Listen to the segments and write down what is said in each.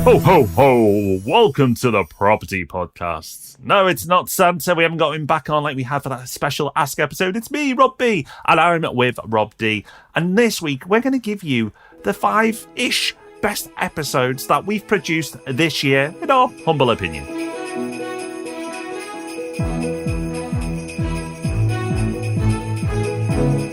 Ho, ho, ho! Welcome to the Property Podcast. No, it's not Santa. We haven't got him back on like we had for that special Ask episode. It's me, Rob B, and I'm with Rob D. And this week, we're going to give you the 5-ish best episodes that we've produced this year, in our humble opinion.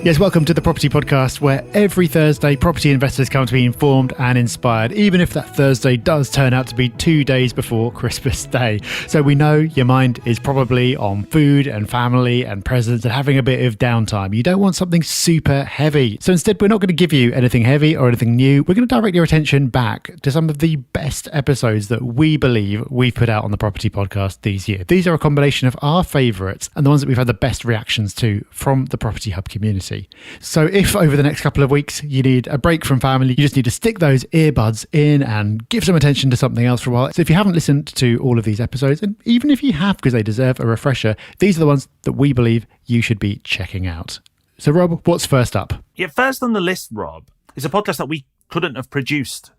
Yes, welcome to the Property Podcast, where every Thursday property investors come to be informed and inspired, even if that Thursday does turn out to be 2 days before Christmas Day. So we know your mind is probably on food and family and presents and having a bit of downtime. You don't want something super heavy. So instead, we're not going to give you anything heavy or anything new. We're going to direct your attention back to some of the best episodes that we believe we've put out on the Property Podcast this year. These are a combination of our favourites and the ones that we've had the best reactions to from the Property Hub community. So if over the next couple of weeks you need a break from family, you just need to stick those earbuds in and give some attention to something else for a while. So if you haven't listened to all of these episodes, and even if you have because they deserve a refresher, these are the ones that we believe you should be checking out. So Rob, what's first up? Yeah, first on the list, Rob, is a podcast that we couldn't have produced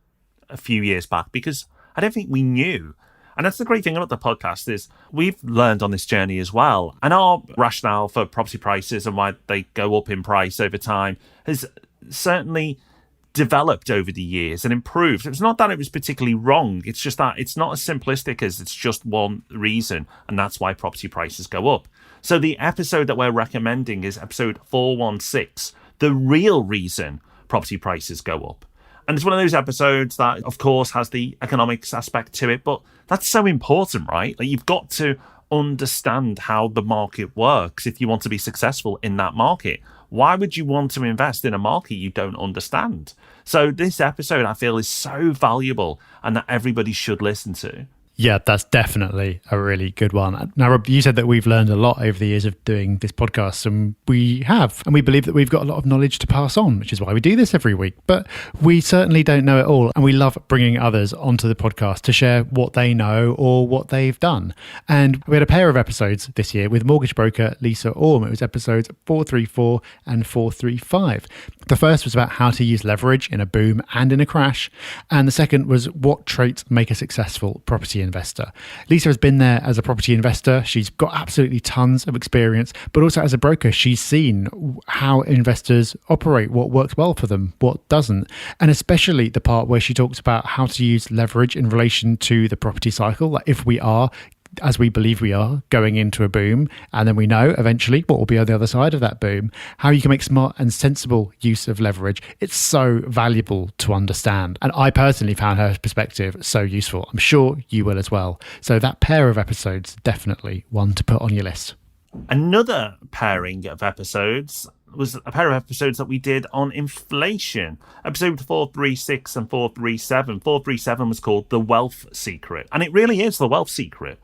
a few years back because I don't think we knew. And that's the great thing about the podcast is we've learned on this journey as well. And our rationale for property prices and why they go up in price over time has certainly developed over the years and improved. It's not that it was particularly wrong. It's just that it's not as simplistic as it's just one reason. And that's why property prices go up. So the episode that we're recommending is episode 416, the real reason property prices go up. And it's one of those episodes that, of course, has the economics aspect to it, but that's so important, right? Like, you've got to understand how the market works if you want to be successful in that market. Why would you want to invest in a market you don't understand? So this episode, I feel, is so valuable and that everybody should listen to. Yeah, that's definitely a really good one. Now, Rob, you said that we've learned a lot over the years of doing this podcast, and we have. And we believe that we've got a lot of knowledge to pass on, which is why we do this every week. But we certainly don't know it all. And we love bringing others onto the podcast to share what they know or what they've done. And we had a pair of episodes this year with mortgage broker Lisa Orme. It was episodes 434 and 435. The first was about how to use leverage in a boom and in a crash. And the second was what traits make a successful property investor. Lisa has been there as a property investor. She's got absolutely tons of experience, but also as a broker, she's seen how investors operate, what works well for them, what doesn't. And especially the part where she talks about how to use leverage in relation to the property cycle. Like if we are, as we believe we are, going into a boom, and then we know eventually what will be on the other side of that boom, how you can make smart and sensible use of leverage. It's so valuable to understand. And I personally found her perspective so useful. I'm sure you will as well. So that pair of episodes, definitely one to put on your list. Another pairing of episodes was a pair of episodes that we did on inflation. Episode 436 and 437. 437 was called The Wealth Secret. And it really is the wealth secret.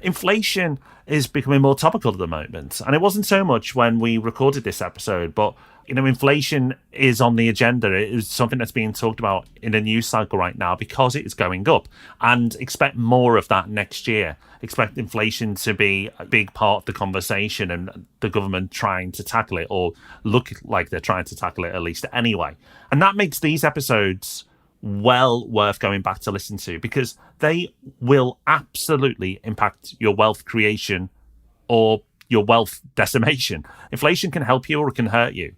Inflation is becoming more topical at the moment. And it wasn't so much when we recorded this episode, but inflation is on the agenda. It is something that's being talked about in the news cycle right now because it is going up. And expect more of that next year. Expect inflation to be a big part of the conversation and the government trying to tackle it, or look like they're trying to tackle it at least anyway. And that makes these episodes well worth going back to listen to because they will absolutely impact your wealth creation or your wealth decimation. Inflation can help you or it can hurt you.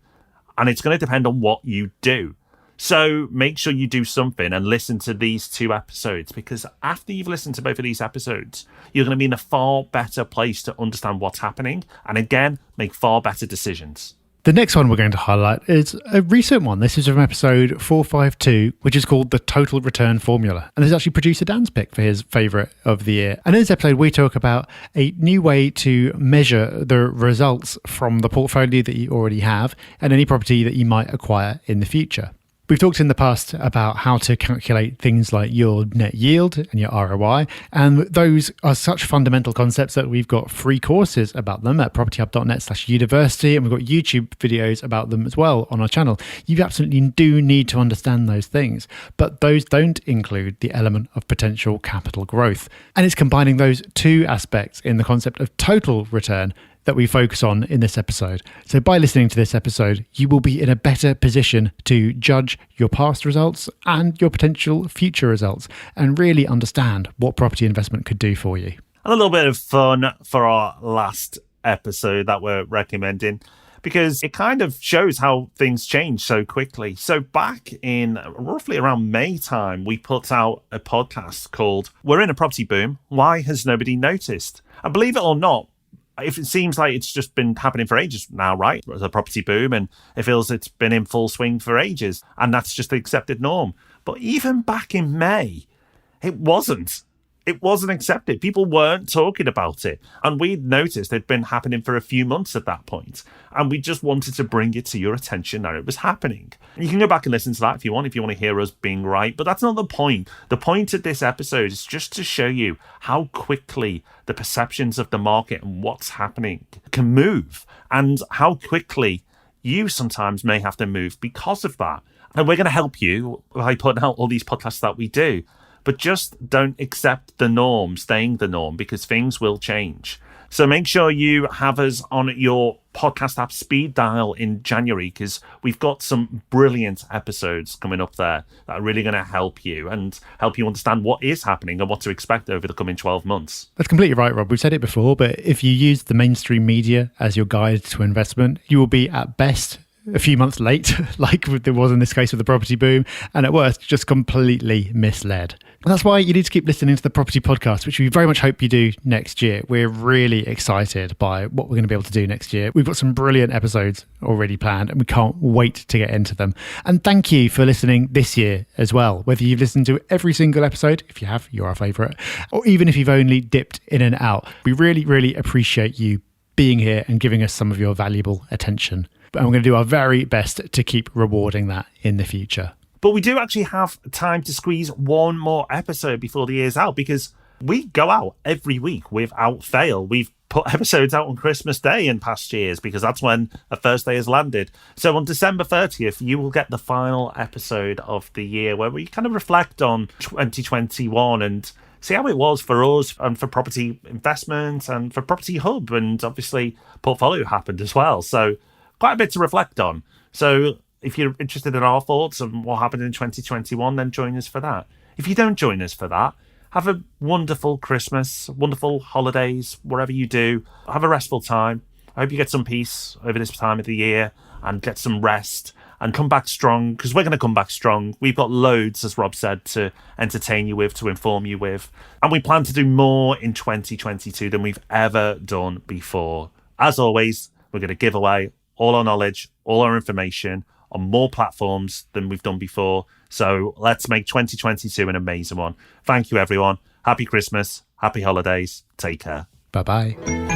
And it's going to depend on what you do. So make sure you do something and listen to these two episodes, because after you've listened to both of these episodes, you're going to be in a far better place to understand what's happening and, again, make far better decisions. The next one we're going to highlight is a recent one. This is from episode 452, which is called The Total Return Formula. And this is actually producer Dan's pick for his favourite of the year. And in this episode, we talk about a new way to measure the results from the portfolio that you already have and any property that you might acquire in the future. We've talked in the past about how to calculate things like your net yield and your ROI, and those are such fundamental concepts that we've got free courses about them at propertyhub.net/university, and we've got YouTube videos about them as well on our channel. You absolutely do need to understand those things, but those don't include the element of potential capital growth. And it's combining those two aspects in the concept of total return that we focus on in this episode. So by listening to this episode, you will be in a better position to judge your past results and your potential future results and really understand what property investment could do for you. A little bit of fun for our last episode that we're recommending, because it kind of shows how things change so quickly. So back in roughly around May time, we put out a podcast called We're in a Property Boom. Why has nobody noticed? And believe it or not, if it seems like it's just been happening for ages now, right? The property boom, and it feels it's been in full swing for ages, and that's just the accepted norm. But even back in May, it wasn't. It wasn't accepted. People weren't talking about it. And we'd noticed it'd been happening for a few months at that point. And we just wanted to bring it to your attention that it was happening. And you can go back and listen to that if you want to hear us being right. But that's not the point. The point of this episode is just to show you how quickly the perceptions of the market and what's happening can move, and how quickly you sometimes may have to move because of that. And we're going to help you by putting out all these podcasts that we do. But just don't accept the norm, staying the norm, because things will change. So make sure you have us on your podcast app speed dial in January, because we've got some brilliant episodes coming up there that are really going to help you and help you understand what is happening and what to expect over the coming 12 months. That's completely right, Rob. We've said it before, but if you use the mainstream media as your guide to investment, you will be at best a few months late, like there was in this case with the property boom, and at worst, just completely misled. And that's why you need to keep listening to the Property Podcast, which we very much hope you do next year. We're really excited by what we're going to be able to do next year. We've got some brilliant episodes already planned, and we can't wait to get into them. And thank you for listening this year as well. Whether you've listened to every single episode, if you have, you're our favourite, or even if you've only dipped in and out, we really, really appreciate you being here and giving us some of your valuable attention. And we're going to do our very best to keep rewarding that in the future. But we do actually have time to squeeze one more episode before the year's out, because we go out every week without fail. We've put episodes out on Christmas Day in past years because that's when the first day has landed. So on December 30th, you will get the final episode of the year where we kind of reflect on 2021 and see how it was for us and for property investment and for Property Hub, and obviously Portfolio happened as well. So quite a bit to reflect on. So if you're interested in our thoughts on what happened in 2021, then join us for that. If you don't join us for that, have a wonderful Christmas, wonderful holidays, wherever you do. Have a restful time. I hope you get some peace over this time of the year and get some rest and come back strong, because we're going to come back strong. We've got loads, as Rob said, to entertain you with, to inform you with. And we plan to do more in 2022 than we've ever done before. As always, we're going to give away all our knowledge, all our information on more platforms than we've done before. So let's make 2022 an amazing one. Thank you, everyone. Happy Christmas. Happy holidays. Take care. Bye-bye.